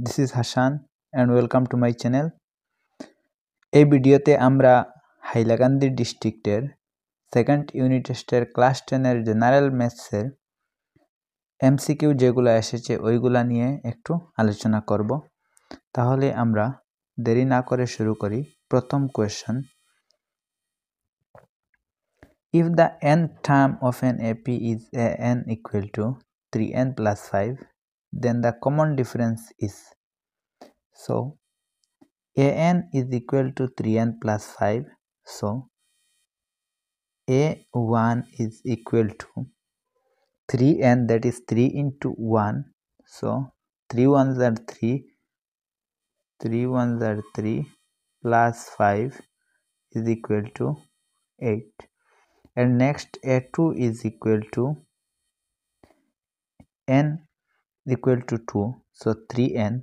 This is Hassan and welcome to my channel. এই ভিডিওতে আমরা হাইলাকান্দি ডিস্ট্রিক্টের সেকেন্ড ইউনিট টেস্টের ক্লাস 10 এর জেনারেল ম্যাথসের এমসিকিউ যেগুলো এসেছে ওইগুলা নিয়ে একটু আলোচনা করব। তাহলে আমরা দেরি না করে শুরু করি। প্রথম question, if the nth term of an AP is an equal to 3n plus 5, then the common difference is. So an is equal to 3n plus 5, so a1 is equal to 3n, that is 3 into 1, so 3 ones are 3, 3 ones are 3 plus 5 is equal to 8. And next a2 is equal to n equal to 2, so 3n,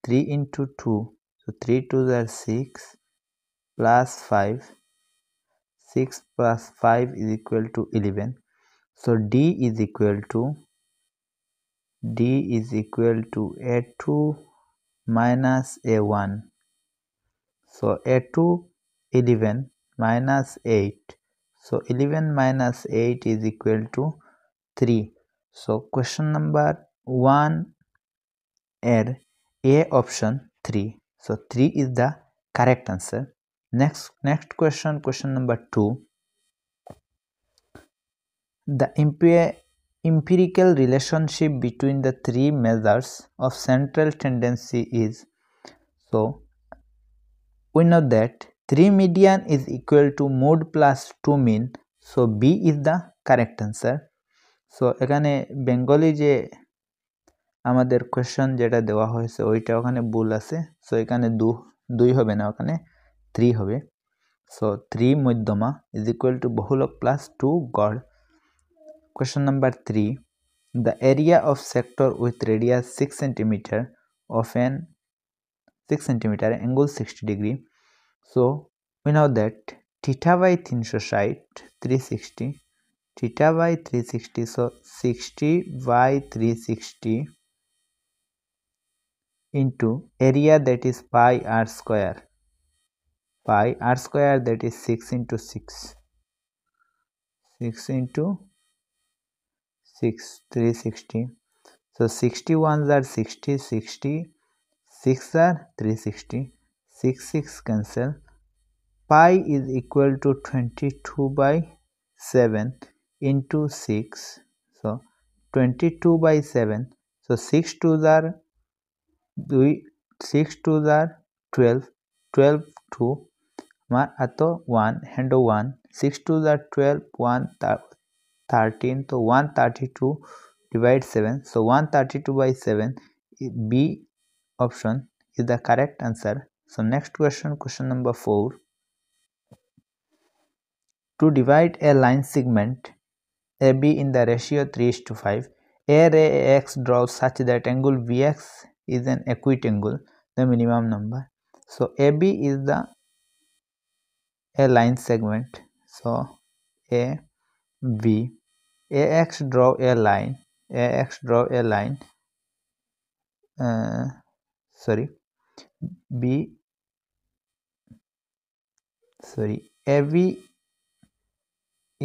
3 into 2, so 3 2s are 6 plus 5, 6 plus 5 is equal to 11. So D is equal to a2 minus a1. So a2 11 minus 8. So 11 minus 8 is equal to 3. So question number 1 er A option 3. So 3 is the correct answer. Next question number 2. The empirical relationship between the three measures of central tendency is. So we know that 3 median is equal to mode plus 2 mean. So B is the correct answer. So এখানে Bengali যে আমাদের question যেটা দেওয়া হয়েছে ওইটা ওখানে ভুল আছে। সো এখানে 2 হবে না, ওখানে 3 হবে। সো 3 মধ্যমা is equal to বহুলক plus 2 গড়। Question number 3. The area of sector with radius 6 cm of an 6 cm angle 60 degree. So we know that theta by 360, 360, theta by 360, so 60 by 360 into area, that is pi r square. Pi r square, that is 6 into 6. 6 into 6, 360. So 60 ones are 60, 60, 6 are 360, 6 6 cancel. Pi is equal to 22 by 7 into 6. So 22 by 7. So 6 2s are 12, 12 2 mar ato 1 hendo 1, 6 2s are 12, 1 13, so 132 divide 7, so 132 by 7. B option is the correct answer. So next question number 4. To divide a line segment AB in the ratio 3:5, a ray AX draws such that angle VX is an equitangle, the minimum number. So AB is a line segment, so AB, AX draw a line, AB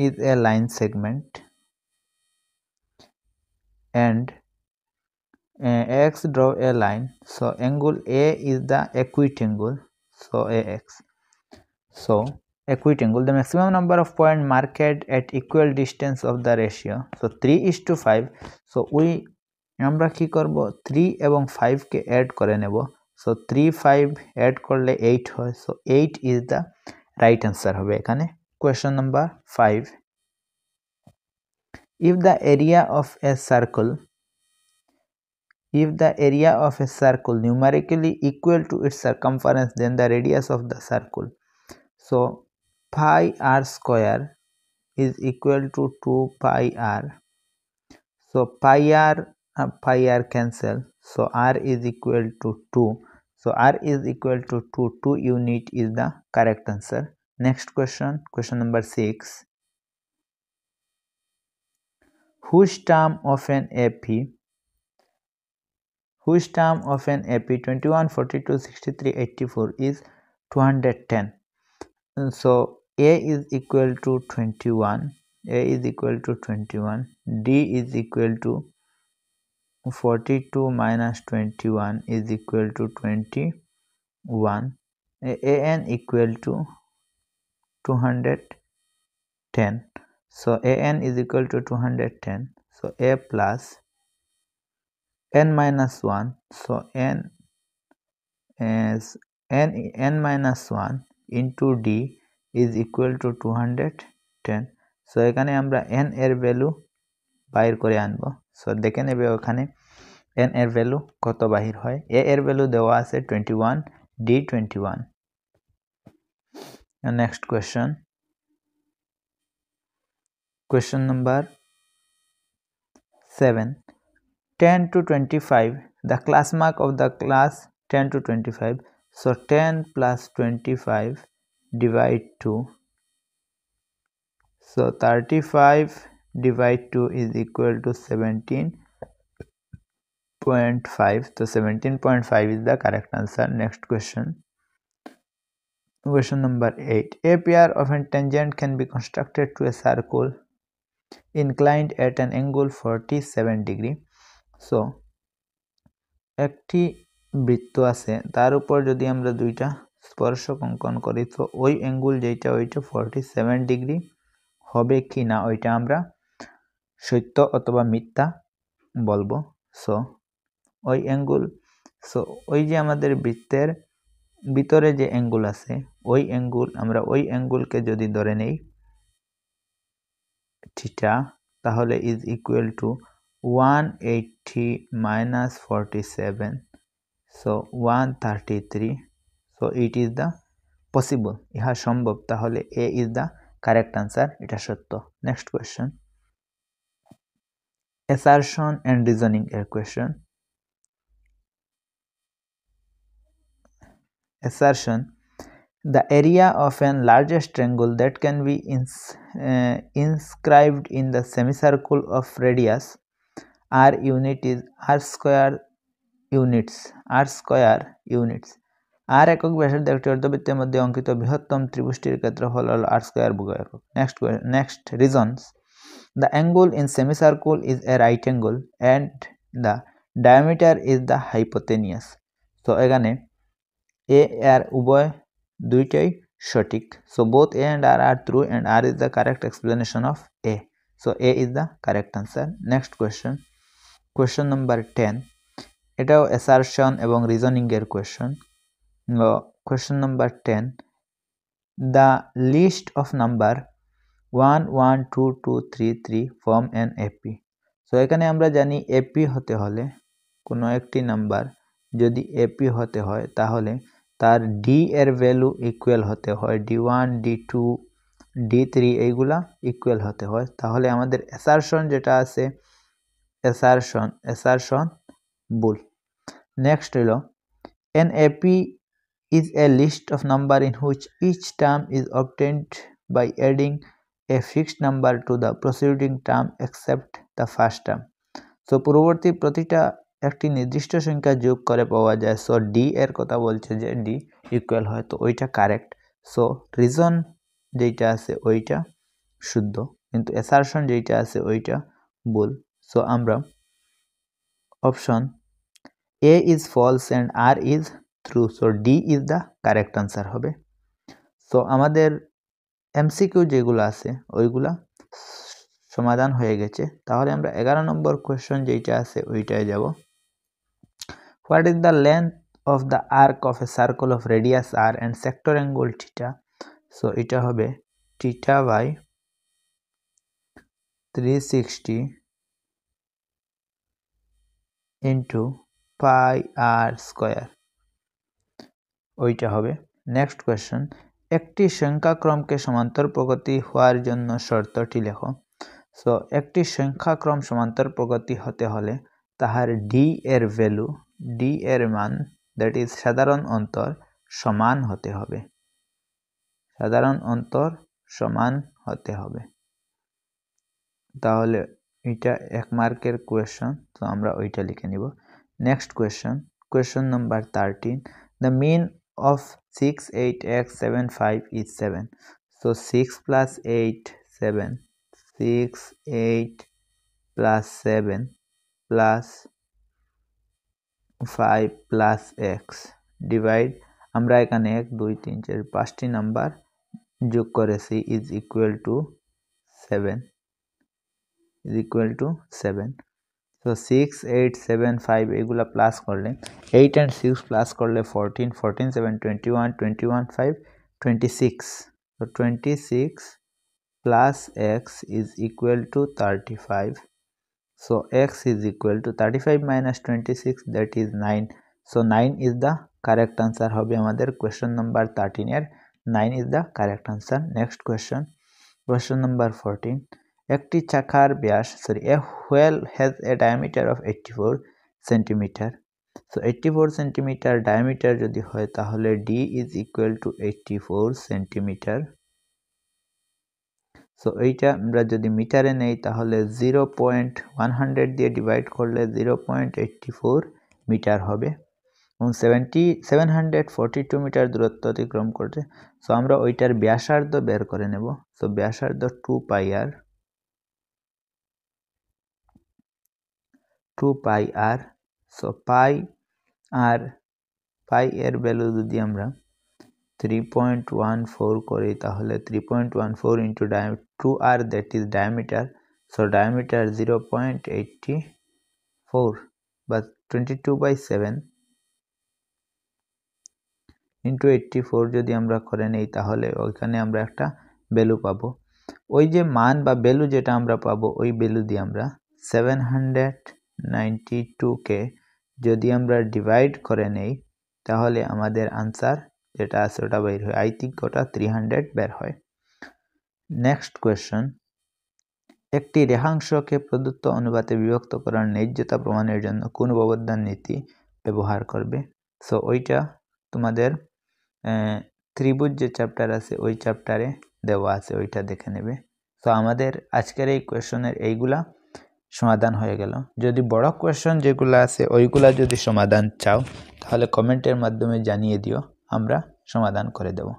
is a line segment and AX draw a line, so angle A is the equitangle, so AX. So equitangle, the maximum number of points marked at equal distance of the ratio, so 3:5. so আমরা কি করব, 3 এবং 5 কে add করে নেব। So 3 5 add করলে 8 হয়, so 8 is the right answer হবে এখানে। Question number 5. If the area of a circle numerically equal to its circumference, then the radius of the circle. So pi r square is equal to 2 pi r. So pi r cancel, so r is equal to 2. So r is equal to 2 unit is the correct answer. Next question number 6. Whose term of an AP which term of an AP 21, 42, 63, 84 is 210? So A is equal to 21, A is equal to 21, D is equal to 42 minus 21 is equal to 21, AN equal to 210. So AN is equal to 210. So A plus N minus 1. So N is N minus 1 into D is equal to 210. So এখানে আমরা N এর value বাইর করে আনব। So দেখে নেবে ওখানে N এর ভ্যালু কত বাহির হয়। A এর ভ্যালু দেওয়া আছে 21, D 21. And next question. Question number 7. 10 to 25, the class mark of the class 10 to 25. So 10 plus 25 divide 2. So 35 divide 2 is equal to 17.5. So 17.5 is the correct answer. Next question. Question number 8. A pair of a tangent can be constructed to a circle inclined at an angle 47 degree. So একটি বৃত্ত আছে, তার উপর যদি আমরা দুইটা স্পর্শক অঙ্কন করি, তো ওই অ্যাঙ্গেল যেটা ওইটা 47 ডিগ্রি হবে কি না ওইটা আমরা সত্য অথবা মিথ্যা বলবো। সো ওই অ্যাঙ্গেল, সো ওই যে আমাদের বৃত্তের ভিতরে যে অ্যাঙ্গেল আছে ওই অ্যাঙ্গেল, আমরা ওই অ্যাঙ্গেলকে যদি ধরে নেই থিটা, তাহলে is equal to 180 minus 47, so 133. So it is the possible, ইহা সম্ভব, তাহলে A is the correct answer, এটা সত্য। Next question. Assertion and reasoning এর question. Assertion: the area of a largest triangle that can be inscribed in the semicircle of radius r unit is r square units. r একক ব্যাসার্ধের একটি অর্ধবৃত্তের মধ্যে অঙ্কিত বৃহত্তম ত্রিভুজটির ক্ষেত্রফল হল r square বর্গ একক। Next reasons: the angle in semicircle is a right angle and the diameter is the hypotenuse. So এখানে a আর উভয় দুইটাই সঠিক। So both A and R are true and R is the correct explanation of A. So A is the correct answer. Next question. Question number 10. এটাও assertion এবং reasoning এর question. Question number 10. The list of number 1, 1, 2, 2, 3, 3 form an AP. So এখানে আমরা জানি AP হতে হলে কোনো একটি নাম্বার যদি AP হতে হয় তাহলে তার D এর ভ্যালু ইকুয়াল হতে হয়, D1, D2, D3 এইগুলা ইকুয়াল হতে হয়। তাহলে আমাদের assertion যেটা আছে assertion ভুল। নেক্সট হলো an AP is a list of number in which each term is obtained by adding a fixed number to the preceding term except the first term. So পূর্ববর্তী প্রতিটা একটি নির্দিষ্ট সংখ্যা যোগ করে পাওয়া যায়। সো ডি এর কথা বলছে যে ডি ইকুয়াল হয়, তো ওইটা কারেক্ট। সো রিজন যেটা আছে ওইটা শুদ্ধ, কিন্তু অ্যাসারশন যেটা আছে ওইটা ভুল। সো আমরা option A is false and R is true, so D is the correct answer হবে। সো আমাদের এমসিকিউ যেগুলো আছে ওইগুলা সমাধান হয়ে গেছে। তাহলে আমরা 11 নম্বর কোয়েশ্চন যেটা আছে ওইটায় যাব। What is the length of the arc of a circle of radius r and sector angle theta? So এটা হবে theta by 360 into pi r square, ওইটা হবে। নেক্সট কোয়েশ্চন, একটি সংখ্যাক্রমকে সমান্তর প্রগতি হওয়ার জন্য শর্তটি লেখো। সো একটি সংখ্যাক্রম সমান্তর প্রগতি হতে হলে তাহার ডি এর ভ্যালু, ডি এর মান, দ্যাট ইজ সাধারণ অন্তর, সমান হতে হবে। সাধারণ অন্তর সমান হতে হবে। তাহলে এটা 1 মার্কের কোয়েশ্চন, তো আমরা ওইটা লিখে নিব। Next question number 13. The mean of 6, 8, x, 7, 5 is 7. So 6 plus 8, 7. 6, 8 plus 7 plus 5 plus x divide আমরা এখানে 1 2 3 4 5টি নাম্বার যোগ করেছি is equal to 7 so 6 8 7 5 এগুলা প্লাস করলে 8 and 6 প্লাস করলে 14 14 7 21 21 5 26 so 26 plus x is equal to 35. So x is equal to 35 minus 26, that is 9. So 9 is the correct answer. Hobe amader question number 13 er 9 is the correct answer. Next question number 14. Ekti chakar byas, a whale has a diameter of 84 centimeter. So 84 centimeter diameter jodi hoy tahole d is equal to 84 centimeter. So এইটা আমরা যদি মিটারে নেই তাহলে 0.100 দিয়ে divide করলে 0.84 metre হবে এবং 742 মিটার দূরত্ব অতিক্রম করছে সো আমরা ওইটার ব্যাসার্ধ বের করে নেব সো ব্যাসার্ধ 2 পাই আর সো পাই এর ভ্যালু যদি আমরা 3.14 করি তাহলে 3.14 into 2r, that is diameter. So diameter 0.84 but 22/7 into 84 যদি আমরা করে নেই তাহলে ওইখানে আমরা একটা ভ্যালু পাবো ওই যে মান বা ভ্যালু যেটা আমরা পাবো ওই ভ্যালু দিয়ে আমরা 792 কে যদি আমরা ডিভাইড করে নেই তাহলে আমাদের आंसर যেটা আছে ওটা বের হয় আই থিংক ওটা 300 বের হয় নেক্সট কোশ্চেন একটি রেখাংশকে প্রদত্ত অনুপাতে বিভক্ত করার ন্যায্যতা প্রমাণের জন্য কোন ব্যবধান নীতি ব্যবহার করবে সো ওইটা তোমাদের ত্রিভুজ যে চ্যাপ্টার আছে ওই চ্যাপ্টারে দেওয়া আছে ওইটা দেখে নেবে সো আমাদের আজকের এই কোশ্চেনের এইগুলা সমাধান হয়ে গেল যদি বড় কোশ্চেন যেগুলো আছে ওইগুলা যদি সমাধান চাও তাহলে কমেন্টের মাধ্যমে জানিয়ে দিও আমরা সমাধান করে দেব